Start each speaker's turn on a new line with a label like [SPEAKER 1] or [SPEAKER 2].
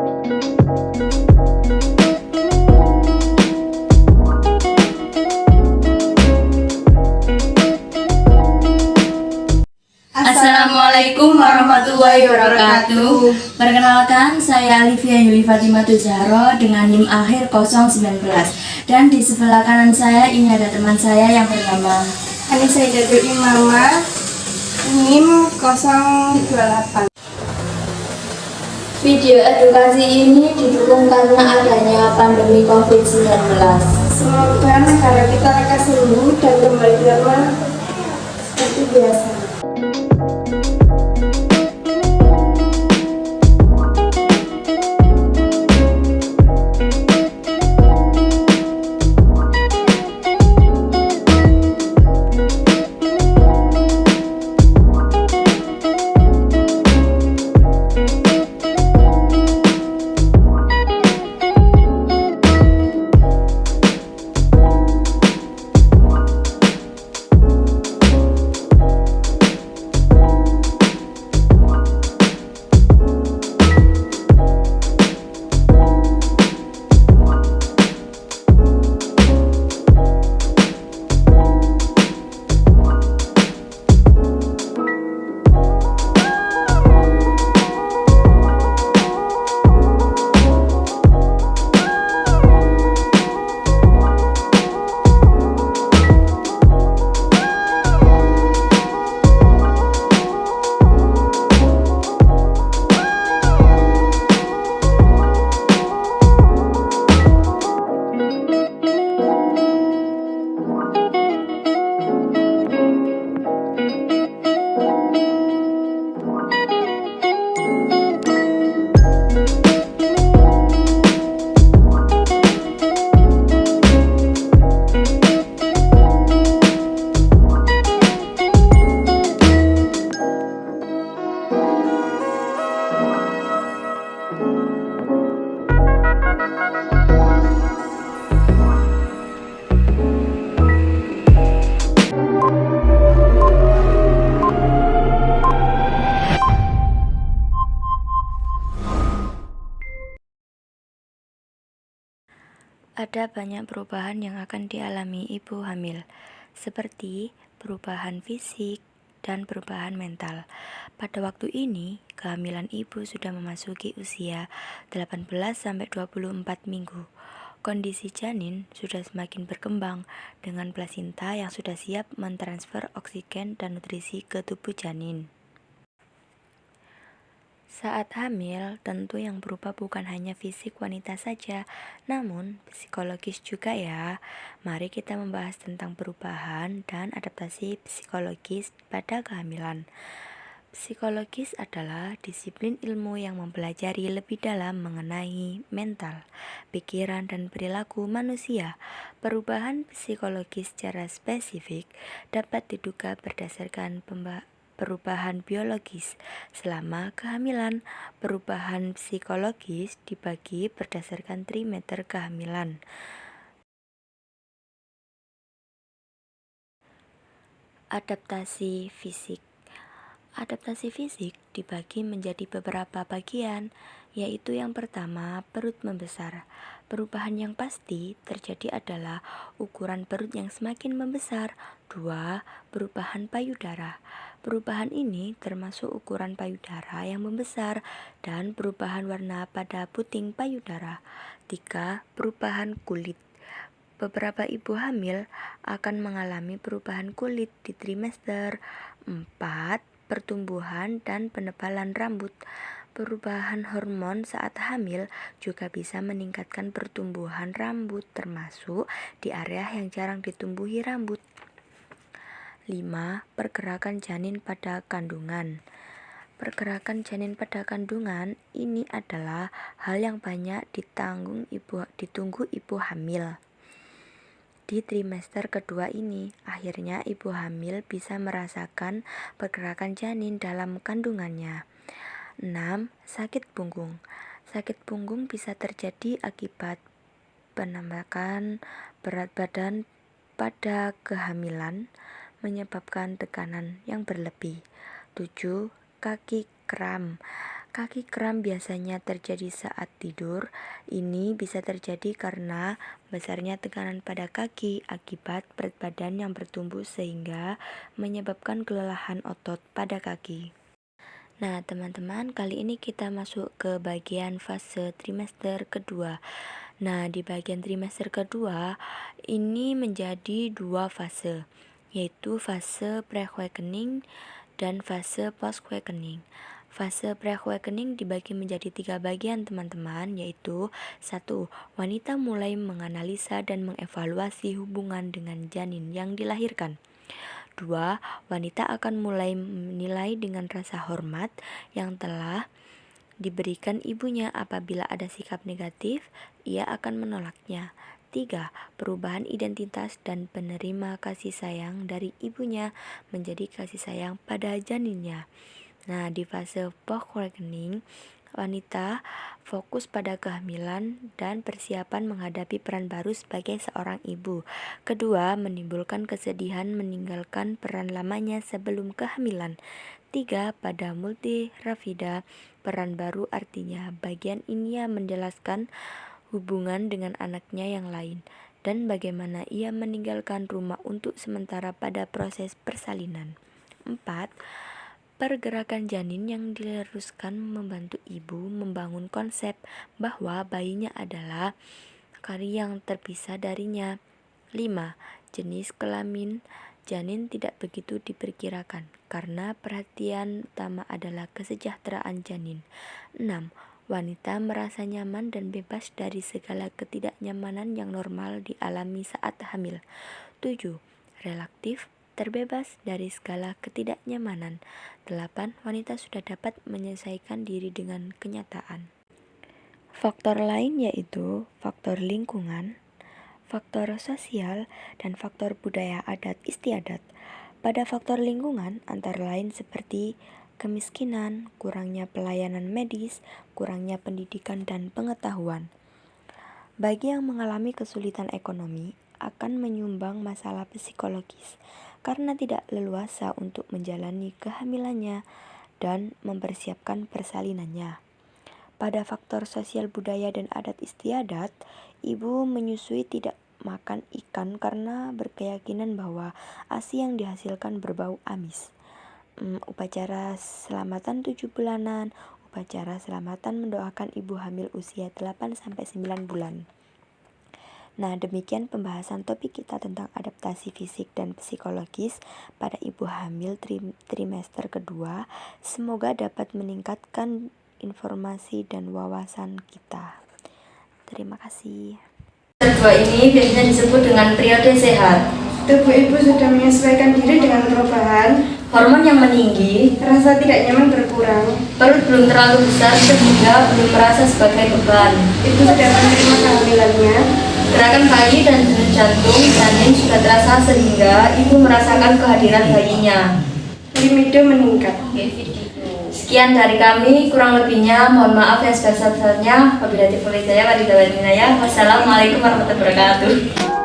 [SPEAKER 1] Assalamualaikum warahmatullahi wabarakatuh. Perkenalkan, saya Alivia Yuli Fatimatu Zahro dengan NIM akhir 019. Dan di sebelah kanan saya ini ada teman saya yang bernama
[SPEAKER 2] Anissa Idatul Imamah, NIM 028.
[SPEAKER 1] Video edukasi ini didukung karena adanya pandemi COVID-19.
[SPEAKER 2] Semoga negara kita lekas sembuh dan kembali normal seperti biasa.
[SPEAKER 3] Ada banyak perubahan yang akan dialami ibu hamil, seperti perubahan fisik dan perubahan mental. Pada waktu ini, kehamilan ibu sudah memasuki usia 18-24 minggu. Kondisi janin sudah semakin berkembang dengan plasenta yang sudah siap mentransfer oksigen dan nutrisi ke tubuh janin. Saat hamil, tentu yang berubah bukan hanya fisik wanita saja, namun psikologis juga ya. Mari kita membahas tentang perubahan dan adaptasi psikologis pada kehamilan. Psikologis adalah disiplin ilmu yang mempelajari lebih dalam mengenai mental, pikiran, dan perilaku manusia. Perubahan psikologis secara spesifik dapat diduga berdasarkan perubahan biologis selama kehamilan. Perubahan psikologis dibagi berdasarkan trimester kehamilan. Adaptasi fisik. Adaptasi fisik dibagi menjadi beberapa bagian, yaitu yang pertama, perut membesar. Perubahan yang pasti terjadi adalah ukuran perut yang semakin membesar. 2. Perubahan payudara. Perubahan ini termasuk ukuran payudara yang membesar dan perubahan warna pada puting payudara. 3. Perubahan kulit. Beberapa ibu hamil akan mengalami perubahan kulit di trimester. 4. Pertumbuhan dan penebalan rambut. Perubahan hormon saat hamil juga bisa meningkatkan pertumbuhan rambut, termasuk di area yang jarang ditumbuhi rambut. 5. Pergerakan janin pada kandungan. Pergerakan janin pada kandungan ini adalah hal yang banyak ditunggu ibu hamil. Di trimester kedua ini, akhirnya ibu hamil bisa merasakan pergerakan janin dalam kandungannya. 6. Sakit punggung. Sakit punggung bisa terjadi akibat penambahan berat badan pada kehamilan, menyebabkan tekanan yang berlebih. 7. Kaki kram. Kaki kram biasanya terjadi saat tidur. Ini bisa terjadi karena besarnya tekanan pada kaki akibat berat badan yang bertumbuh sehingga menyebabkan kelelahan otot pada kaki. Nah, teman-teman, kali ini kita masuk ke bagian fase trimester kedua. Nah, di bagian trimester kedua ini menjadi dua fase, yaitu fase pre-awakening dan fase post-awakening. Fase pre-awakening dibagi menjadi 3 bagian, teman-teman, yaitu 1. Wanita mulai menganalisa dan mengevaluasi hubungan dengan janin yang dilahirkan. 2. Wanita akan mulai menilai dengan rasa hormat yang telah diberikan ibunya. Apabila ada sikap negatif, ia akan menolaknya. 3. Perubahan identitas dan penerima kasih sayang dari ibunya menjadi kasih sayang pada janinnya. Nah, di fase post-awakening, wanita fokus pada kehamilan dan persiapan menghadapi peran baru sebagai seorang ibu. Kedua, menimbulkan kesedihan meninggalkan peran lamanya sebelum kehamilan. 3. Pada multirafida, peran baru artinya bagian ini menjelaskan hubungan dengan anaknya yang lain dan bagaimana ia meninggalkan rumah untuk sementara pada proses persalinan. 4. Pergerakan janin yang diteruskan membantu ibu membangun konsep bahwa bayinya adalah karya yang terpisah darinya. 5. Jenis kelamin janin tidak begitu diperkirakan karena perhatian utama adalah kesejahteraan janin. 6. Wanita merasa nyaman dan bebas dari segala ketidaknyamanan yang normal dialami saat hamil. 7. Relatif terbebas dari segala ketidaknyamanan. 8. Wanita sudah dapat menyelesaikan diri dengan kenyataan. Faktor lain yaitu faktor lingkungan, faktor sosial, dan faktor budaya adat istiadat. Pada faktor lingkungan antara lain seperti kemiskinan, kurangnya pelayanan medis, kurangnya pendidikan dan pengetahuan. Bagi yang mengalami kesulitan ekonomi, akan menyumbang masalah psikologis karena tidak leluasa untuk menjalani kehamilannya dan mempersiapkan persalinannya. Pada faktor sosial budaya dan adat istiadat, ibu menyusui tidak makan ikan karena berkeyakinan bahwa ASI yang dihasilkan berbau amis. Upacara selamatan 7 bulanan, upacara selamatan mendoakan ibu hamil usia 8-9 bulan. Nah, demikian pembahasan topik kita tentang adaptasi fisik dan psikologis pada ibu hamil trimester kedua. Semoga dapat meningkatkan informasi dan wawasan kita. Terima kasih.
[SPEAKER 1] Kedua ini biasanya disebut dengan periode sehat.
[SPEAKER 2] Tubuh ibu sudah menyesuaikan diri dengan perubahan,
[SPEAKER 1] Hormon yang meninggi,
[SPEAKER 2] rasa tidak nyaman berkurang,
[SPEAKER 1] perut belum terlalu besar sehingga belum merasa sebagai beban.
[SPEAKER 2] ibu sudah menerima kehamilannya,
[SPEAKER 1] Gerakan bayi dan denyut jantung janin sudah terasa sehingga ibu merasakan kehadiran bayinya.
[SPEAKER 2] libido meningkat.
[SPEAKER 1] Sekian dari kami, kurang lebihnya mohon maaf yang sebesar-besarnya. Wabillahi taufiq wal hidayah. Wassalamualaikum warahmatullahi wabarakatuh.